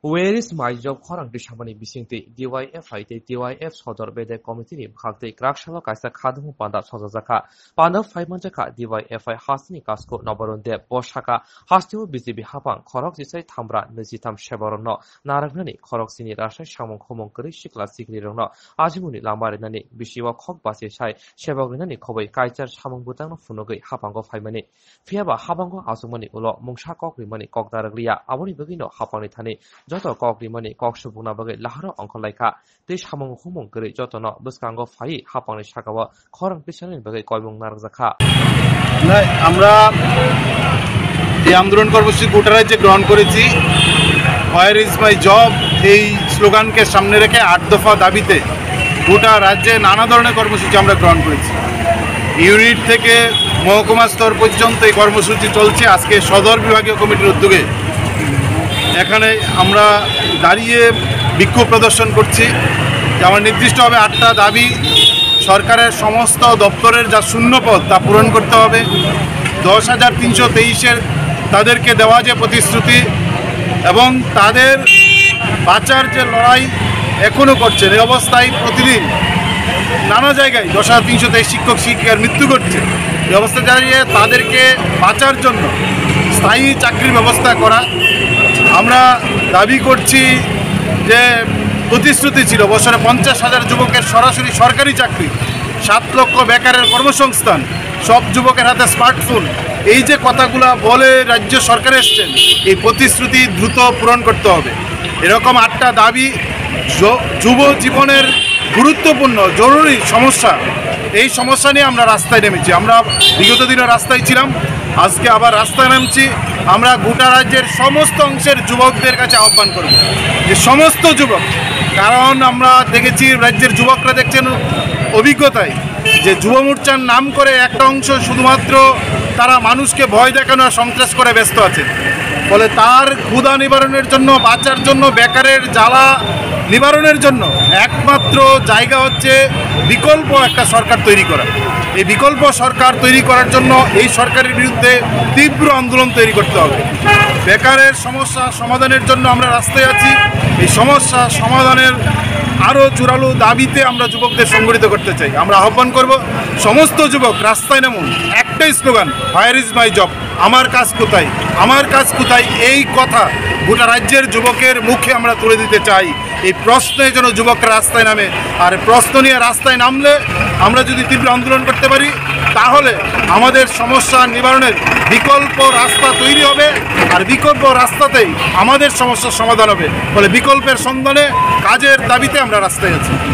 Where is my job khorang dishamani bisingti DYFI te DYF sodor bede committee ni bhagte krakshala kaisa khadmu panda sojajaka panda 5 manjaka DYFI hasni kasko nobaronde boshaka hastiu BJP hapang khorok jisai thamra nejitam shebaronno naragnani khorok sini rasai samong khomong kri sikla sikri rongno ajimuni lambare nani bisiwa khok base sai shebagnani khobai kaichar samong butang no funogei hapango faimani fiaba habango asumani ulo mungsa kokrimani kokdaraglia aboni begino hapani thani যত ককরিমনি ককসুবুনা বগে লাহার অংখলাইখা তে সামং হুমং করে যতন বসকাঙ্গ phi হাপাংনি সাকাওয়া খরং পিছনের বগে কয়বং নারজাখা আমরা এই আন্দোলন কর্মসূচি গোটা রাজ্যে গ্রহণ করেছি হোয়ার ইজ মাই জব এই স্লোগানকে সামনে রেখে ৮ দফা দাবিতে গোটা রাজ্যে নানা ধরনের কর্মসূচি আমরা গ্রহণ করেছি ইউনিট থেকে মহকুমা স্তর পর্যন্ত এই কর্মসূচি চলছে আজকে সদর বিভাগীয় কমিটির উদ্যোগে এখানে আমরা দাঁড়িয়ে বিক্ষোভ প্রদর্শন করছি যে আমার নির্দিষ্টভাবে ৮টা দাবি সরকারের সমস্ত দপ্তরের যা শূন্যপদ তা পূরণ করতে হবে ১০,৩২৩-এর তাদেরকে দেওয়া যে প্রতিশ্রুতি এবং তাদের বাঁচার যে লড়াই এখনও করছেন এই অবস্থায় প্রতিদিন নানা জায়গায় ১০,৩২৩ শিক্ষক শিক্ষিকার মৃত্যু ঘটছে এই অবস্থা দাঁড়িয়ে তাদেরকে বাঁচার জন্য স্থায়ী চাকরির ব্যবস্থা করা আমরা দাবি করছি যে প্রতিশ্রুতি ছিল বছরে ৫০,০০০ যুবকের সরাসরি সরকারি চাকরি ৭ লক্ষ বেকারের কর্মসংস্থান সব যুবকের হাতে স্মার্টফোন এই যে কথাগুলো বলে রাজ্য সরকার এসছেন এই প্রতিশ্রুতি দ্রুত পূরণ করতে হবে এরকম ৮টা দাবি যুব জীবনের গুরুত্বপূর্ণ জরুরি সমস্যা এই সমস্যা নিয়ে আমরা রাস্তায় নেমেছি আমরা বিগত দিনে রাস্তায় ছিলাম আজকে আবার রাস্তায় নামছি আমরা গোটা রাজ্যের সমস্ত অংশের যুবকদের কাছে আহ্বান করব যে সমস্ত যুবক কারণ আমরা দেখেছি রাজ্যের যুবকরা দেখছেন অভিজ্ঞতায় যে যুব মোর্চার নাম করে একটা অংশ শুধুমাত্র তারা মানুষকে ভয় দেখানো আর সন্ত্রাস করে ব্যস্ত আছে ফলে তার ক্ষুধা নিবারণের জন্য বাঁচার জন্য বেকারের জ্বালা নিবারণের জন্য একমাত্র জায়গা হচ্ছে বিকল্প একটা সরকার তৈরি করা এই বিকল্প সরকার তৈরি করার জন্য এই সরকারের বিরুদ্ধে তীব্র আন্দোলন তৈরি করতে হবে বেকারের সমস্যা সমাধানের জন্য আমরা রাস্তায় আছি এই সমস্যা সমাধানের আরও জোরালো দাবিতে আমরা যুবকদের সংগঠিত করতে চাই আমরা আহ্বান করব সমস্ত যুবক রাস্তায় নামুন একটাই slogan where is my job আমার কাজ কোথায় আমার কাজ কোথায় এই কথা গোটা রাজ্যের যুবকের মুখে আমরা তুলে দিতে চাই এই প্রশ্নে যেন যুবকরা রাস্তায় নামে আর প্রশ্ন নিয়ে রাস্তায় নামলে আমরা যদি তীব্র আন্দোলন করতে পারি তাহলে আমাদের সমস্যা নিবারণের বিকল্প রাস্তা তৈরি হবে আর বিকল্প রাস্তাতেই আমাদের সমস্যার সমাধান হবে ফলে বিকল্পের সন্ধানে কাজের দাবিতে আমরা রাস্তায় আছি